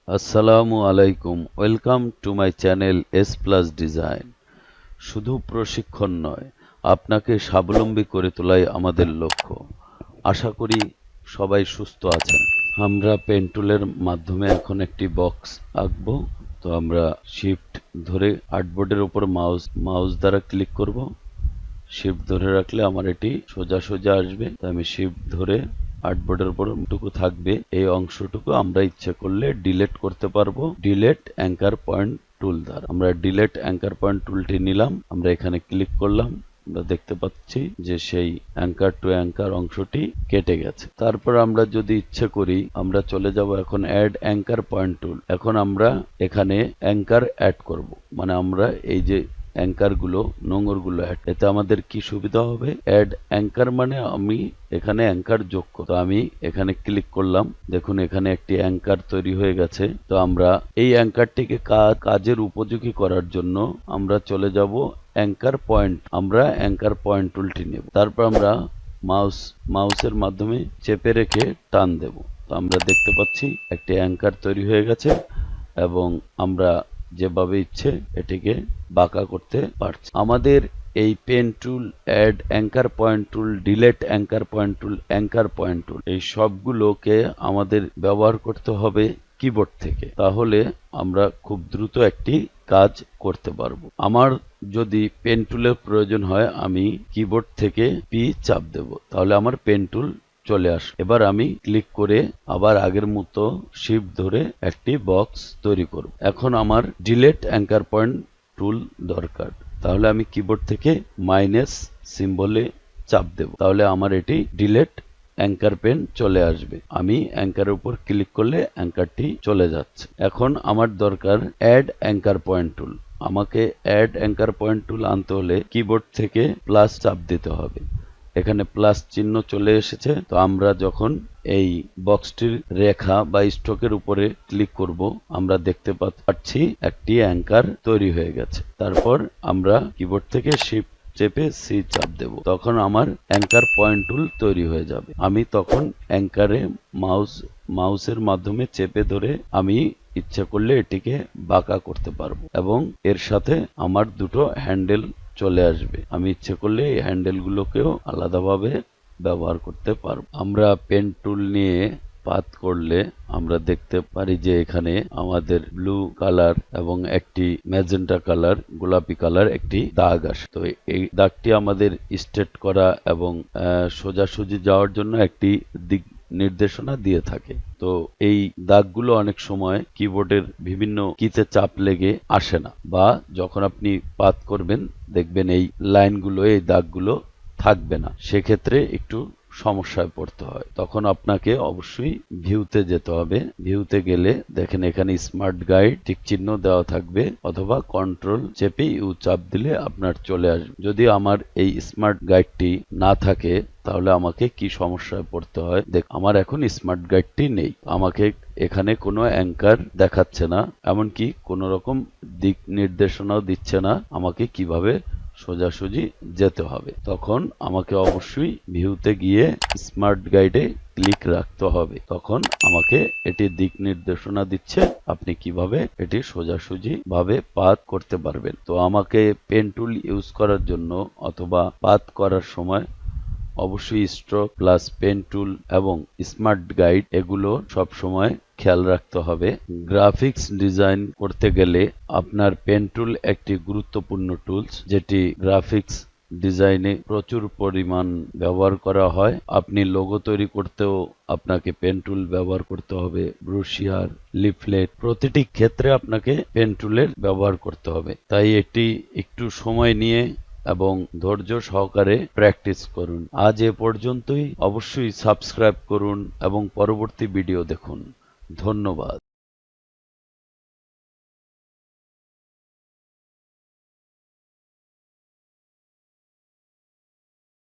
আসসালামু আলাইকুম, welcome to my channel S plus design. শুধু প্রশিক্ষণ নয়, আপনাকে স্বাবলম্বী করে তোলাই আমাদের লক্ষ্য। আশা করি সবাই সুস্থ আছেন। আমরা পেন টুলের মাধ্যমে এখন একটি বক্স আঁকবো। তো আমরা শিফট ধরে আর্টবোর্ডের উপর মাউস দ্বারা ক্লিক করব। শিফট ধরে রাখলে আমার এটি সোজা সোজা আসবে। তো আমি শিফট ধরে আর্টবোর্ডের উপর টুকু থাকবে, এই অংশটুকু আমরা ইচ্ছে করলে ডিলিট করতে পারবো ডিলিট অ্যাঙ্কার পয়েন্ট টুল দ্বারা। আমরা ডিলিট অ্যাঙ্কার পয়েন্ট টুলটি নিলাম, আমরা এখানে ক্লিক করলাম। আমরা দেখতে পাচ্ছি যে সেই অ্যাঙ্কার টু অ্যাঙ্কার অংশটি কেটে গেছে। তারপর আমরা যদি ইচ্ছে করি, আমরা চলে যাব এখন অ্যাড অ্যাঙ্কার পয়েন্ট টুল। এখন আমরা এখানে অ্যাঙ্কার অ্যাড করব, মানে আমরা এই যে অ্যাঙ্কার গুলো নোংর গুলো এতে আমাদের কি সুবিধা হবে, অ্যাড অ্যাঙ্কার মানে আমি এখানে অ্যাঙ্কার যোগ করব। তো আমি এখানে ক্লিক করলাম, দেখুন এখানে একটি অ্যাঙ্কার তৈরি হয়ে গেছে। তো আমরা এই অ্যাঙ্কারটিকে কাজের উপযোগী করার জন্য আমরা চলে যাব অ্যাঙ্কার পয়েন্ট। আমরা অ্যাঙ্কার পয়েন্ট টুলটি নেব, তারপর আমরা মাউসের মাধ্যমে চেপে রেখে টান দেব। তো আমরা দেখতে পাচ্ছি একটি অ্যাঙ্কার তৈরি হয়ে গেছে এবং আমরা যেভাবে ইচ্ছে এটিকে বাঁকা করতে পারছি। আমাদের এই pen tool, add anchor point tool, delete anchor point tool, anchor point tool, এই সবগুলোকে আমাদের ব্যবহার করতে হবে কিবোর্ড থেকে। তাহলে আমরা খুব দ্রুত একটি কাজ করতে পারবো। আমার যদি পেন টুলের প্রয়োজন হয়, আমি কিবোর্ড থেকে পি চাপ দেব, তাহলে আমার পেন টুল চলে আস। এবার আমি ক্লিক করে আবার আগের মতো শিফট ধরে একটি বক্স তৈরি করব। এখন আমার ডিলিট অ্যাঙ্কার পয়েন্ট টুল দরকার, তাহলে আমি কিবোর্ড থেকে মাইনাস সিম্বলে চাপ দেব, তাহলে আমার এটি ডিলিট অ্যাঙ্কার পেন চলে আসবে। আমি অ্যাঙ্কারের উপর ক্লিক করলে অ্যাঙ্কারটি চলে যাচ্ছে। এখন আমার দরকার অ্যাড অ্যাঙ্কার পয়েন্ট টুল। আমাকে অ্যাড অ্যাঙ্কার পয়েন্ট টুল আনতে হলে কিবোর্ড থেকে প্লাস চাপ দিতে হবে। এখানে প্লাস চিহ্ন চলে এসেছে। তো আমরা যখন এই বক্সটির রেখা বা স্ট্রোকের উপরে ক্লিক করব, আমরা দেখতে পাচ্ছি একটি অ্যাঙ্কার তৈরি হয়ে গেছে। তারপর আমরা কিবোর্ড থেকে শিফট চেপে সি চাপ দেব, তখন আমার অ্যাঙ্কার পয়েন্ট টুল তৈরি হয়ে যাবে। আমি তখন অ্যাঙ্কারে মাউসের মাধ্যমে চেপে ধরে আমি ইচ্ছে করলে এটিকে বাঁকা করতে পারবো এবং এর সাথে আমার দুটো হ্যান্ডেল চলে আসবে। আমি ইচ্ছে করলে এই হ্যান্ডেলগুলোকেও আলাদাভাবে ব্যবহার করতে পারবো। আমরা পেন টুল নিয়ে পাত করলে আমরা দেখতে পারি যে এখানে আমাদের ব্লু কালার এবং একটি ম্যাজেন্টা কালার, গোলাপি কালার একটি দাগ আসে। তো এই দাগটি আমাদের স্ট্রেট করা এবং সোজাসুজি যাওয়ার জন্য একটি দিক নির্দেশনা দিয়ে থাকে। তো এই দাগগুলো অনেক সময় কিবোর্ডের বিভিন্ন কিতে চাপ লেগে আসে না, বা যখন আপনি পাত করবেন দেখবেন এই লাইনগুলো, এই দাগগুলো থাকবে না। সেক্ষেত্রে একটু সমস্যায় পড়তে হয়। তখন আপনাকে অবশ্যই ভিউতে যেতে হবে। ভিউতে গেলে দেখেন এখানে স্মার্ট গাইড টিক চিহ্ন দেওয়া থাকবে, অথবা কন্ট্রোল চেপে ইউ চাপ দিলে আপনার চলে আসবে। যদি আমার এই স্মার্ট গাইডটি না থাকে, তাহলে আমাকে কি সমস্যায় পড়তে হয়, দেখ আমার এখন স্মার্ট গাইডটি নেই, আমাকে এখানে কোনো অ্যাঙ্কার দেখাচ্ছে না, এমনকি কোনো রকম দিক নির্দেশনাও দিচ্ছে না আমাকে কিভাবে সোজাসুজি যেতে হবে। তখন আমাকে অবশ্যই ভিউতে গিয়ে স্মার্ট গাইডে ক্লিক রাখতে হবে। তখন আমাকে এটি দিক নির্দেশনা দিচ্ছে আপনি কিভাবে এটি সোজাসুজি ভাবে পাত করতে পারবেন। তো আমাকে পেন টুল ইউজ করার জন্য অথবা পাত করার সময় অবশ্যই স্ট্রোক প্লাস পেন টুল এবং স্মার্ট গাইড এগুলো সব সময় খেয়াল রাখতে হবে। গ্রাফিক্স ডিজাইন করতে গেলে আপনার পেন টুল একটি গুরুত্বপূর্ণ টুলস, যেটি গ্রাফিক্স ডিজাইনে প্রচুর পরিমাণ ব্যবহার করা হয়। আপনি লোগো তৈরি করতেও আপনাকে পেন টুল ব্যবহার করতে হবে, ব্রোশিয়ার, লিফলেট, প্রতিটি ক্ষেত্রে আপনাকে পেন টুলের ব্যবহার করতে হবে। তাই এটি একটু সময় নিয়ে এবং ধৈর্য সহকারে প্র্যাকটিস করুন। আজ এ পর্যন্তই। অবশ্যই সাবস্ক্রাইব করুন এবং পরবর্তী ভিডিও দেখুন। ধন্যবাদ।